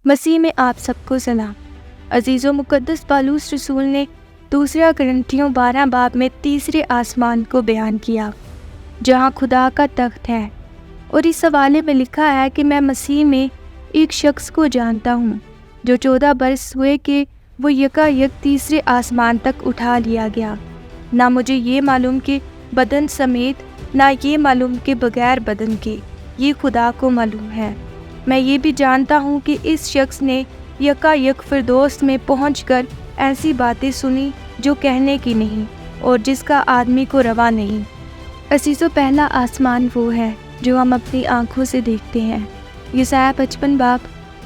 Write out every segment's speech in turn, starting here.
मसीह में आप सबको सलाम। अजीज़ व मुक़द्दस पालूस रसूल ने दूसरा करंथियों 12 बाब में तीसरे आसमान को बयान किया जहाँ खुदा का तख्त है, और इस हवाले में लिखा है कि मैं मसीह में एक शख्स को जानता हूँ जो 14 बरस हुए कि वो यकायक तीसरे आसमान तक उठा लिया गया। ना मुझे ये मालूम कि बदन समेत, ना ये मालूम कि बगैर बदन के, ये खुदा को मालूम है। मैं ये भी जानता हूँ कि इस शख्स ने यकायक फिरदौस में पहुंचकर ऐसी बातें सुनी जो कहने की नहीं और जिसका आदमी को रवा नहीं। असीसो, पहला आसमान वो है जो हम अपनी आँखों से देखते हैं। यशायाह 55 बाब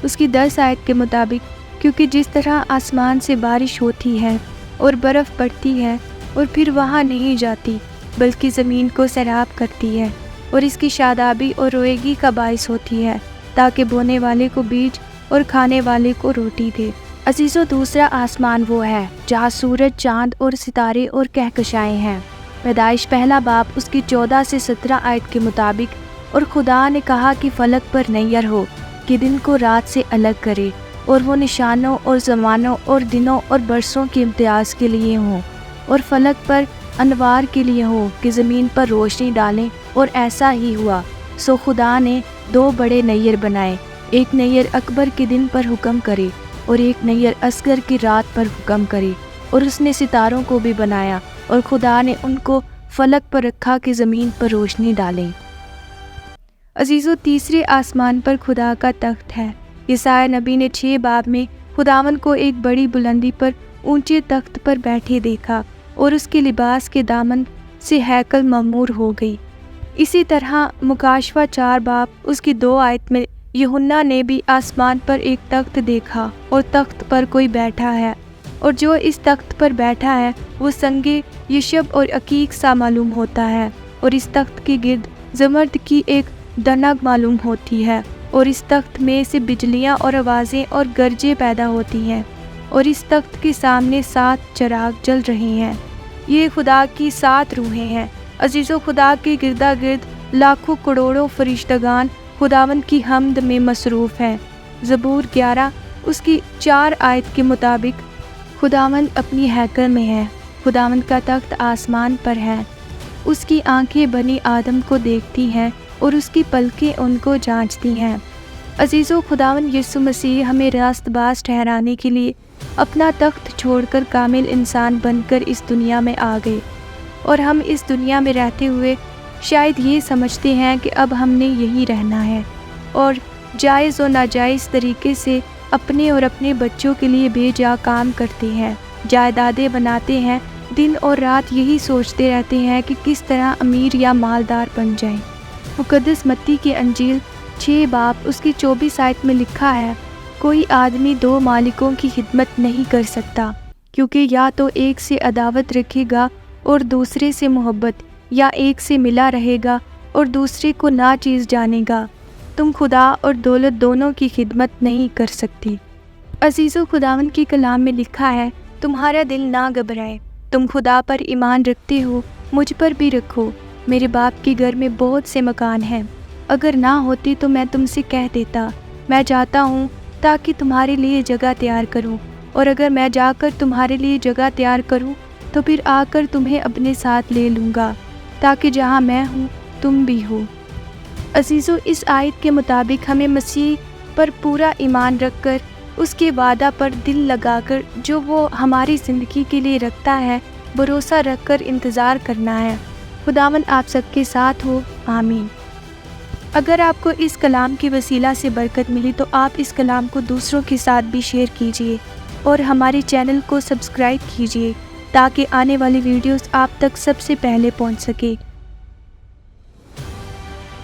उसकी 10 आयत के मुताबिक, क्योंकि जिस तरह आसमान से बारिश होती है और बर्फ़ पड़ती है और फिर वहाँ नहीं जाती बल्कि ज़मीन को सैराब करती है और इसकी शादाबी और रोएगी का बाइस होती है ताकि बोने वाले को बीज और खाने वाले को रोटी दे। अजीज़ों, दूसरा आसमान वो है जहाँ सूरज, चाँद और सितारे और कहकशाएँ हैं। पैदाइश पहला बाब उसकी 14 से 17 आयत के मुताबिक, और खुदा ने कहा कि फलक पर नैयर हो कि दिन को रात से अलग करे, और वो निशानों और ज़मानों और दिनों और बरसों के इम्तियाज़ के लिए हों, और फलक पर अनवार के लिए हो कि ज़मीन पर रोशनी डालें। और ऐसा ही हुआ। सो खुदा ने 2 बड़े नैयर बनाए, एक नैयर अकबर के दिन पर हुक्म करे और एक नैयर असगर की रात पर हुक्म करे। और उसने सितारों को भी बनाया और खुदा ने उनको फलक पर रखा कि ज़मीन पर रोशनी डालें। अजीज़ों, तीसरे आसमान पर खुदा का तख्त है। यशायाह नबी ने 6 बाब में खुदावन को एक बड़ी बुलंदी पर ऊंचे तख्त पर बैठे देखा और उसके लिबास के दामन से हैकल ममूर हो गई। इसी तरह मुकाशवा 4 बाब उसकी 2 आयत में यूहन्ना ने भी आसमान पर एक तख्त देखा और तख्त पर कोई बैठा है, और जो इस तख्त पर बैठा है वो संगे यशब और अकीक सा मालूम होता है, और इस तख्त के गिर्द ज़मर्द की एक दनग मालूम होती है, और इस तख्त में से बिजलियाँ और आवाज़ें और गरजें पैदा होती हैं, और इस तख्त के सामने 7 चराग जल रहे हैं। ये खुदा की 7 रूहें हैं। अजीज़ों, खुदा के गिरदा गिर्द लाखों करोड़ों फरिश्तगान खुदावंद की हम्द में मसरूफ़ हैं। ज़बूर 11 उसकी 4 आयत के मुताबिक, खुदावंद अपनी हैकल में है, खुदावंद का तख्त आसमान पर है, उसकी आंखें बनी आदम को देखती हैं और उसकी पलकें उनको जांचती हैं। अजीज़ों, खुदावंद यीशु मसीह हमें रास्तबाज ठहराने के लिए अपना तख्त छोड़कर कामिल इंसान बनकर इस दुनिया में आ गए, और हम इस दुनिया में रहते हुए शायद ये समझते हैं कि अब हमने यहीं रहना है, और जायज़ और नाजायज़ तरीके से अपने और अपने बच्चों के लिए बेजा काम करते हैं, जायदादें बनाते हैं, दिन और रात यही सोचते रहते हैं कि किस तरह अमीर या मालदार बन जाएं। मुक़द्दस मत्ती के अंजील 6 बाब उसकी 24 आयत में लिखा है, कोई आदमी 2 मालिकों की खिदमत नहीं कर सकता, क्योंकि या तो एक से अदावत रखेगा और दूसरे से मोहब्बत, या एक से मिला रहेगा और दूसरे को ना चीज़ जानेगा। तुम खुदा और दौलत दोनों की खिदमत नहीं कर सकती। अजीज़ों, खुदावन की कलाम में लिखा है, तुम्हारा दिल ना घबराए, तुम खुदा पर ईमान रखते हो, मुझ पर भी रखो। मेरे बाप के घर में बहुत से मकान हैं, अगर ना होते तो मैं तुमसे कह देता। मैं जाता हूँ ताकि तुम्हारे लिए जगह तैयार करूँ, और अगर मैं जाकर तुम्हारे लिए जगह तैयार करूँ तो फिर आकर तुम्हें अपने साथ ले लूँगा, ताकि जहाँ मैं हूँ तुम भी हो। अजीज़ों, इस आयत के मुताबिक हमें मसीह पर पूरा ईमान रखकर, उसके वादा पर दिल लगाकर जो वो हमारी ज़िंदगी के लिए रखता है, भरोसा रखकर इंतज़ार करना है। खुदावंद आप सबके साथ हो। आमीन। अगर आपको इस कलाम के वसीला से बरकत मिली तो आप इस कलाम को दूसरों के साथ भी शेयर कीजिए और हमारे चैनल को सब्सक्राइब कीजिए ताकि आने वाली वीडियोस आप तक सबसे पहले पहुंच सके।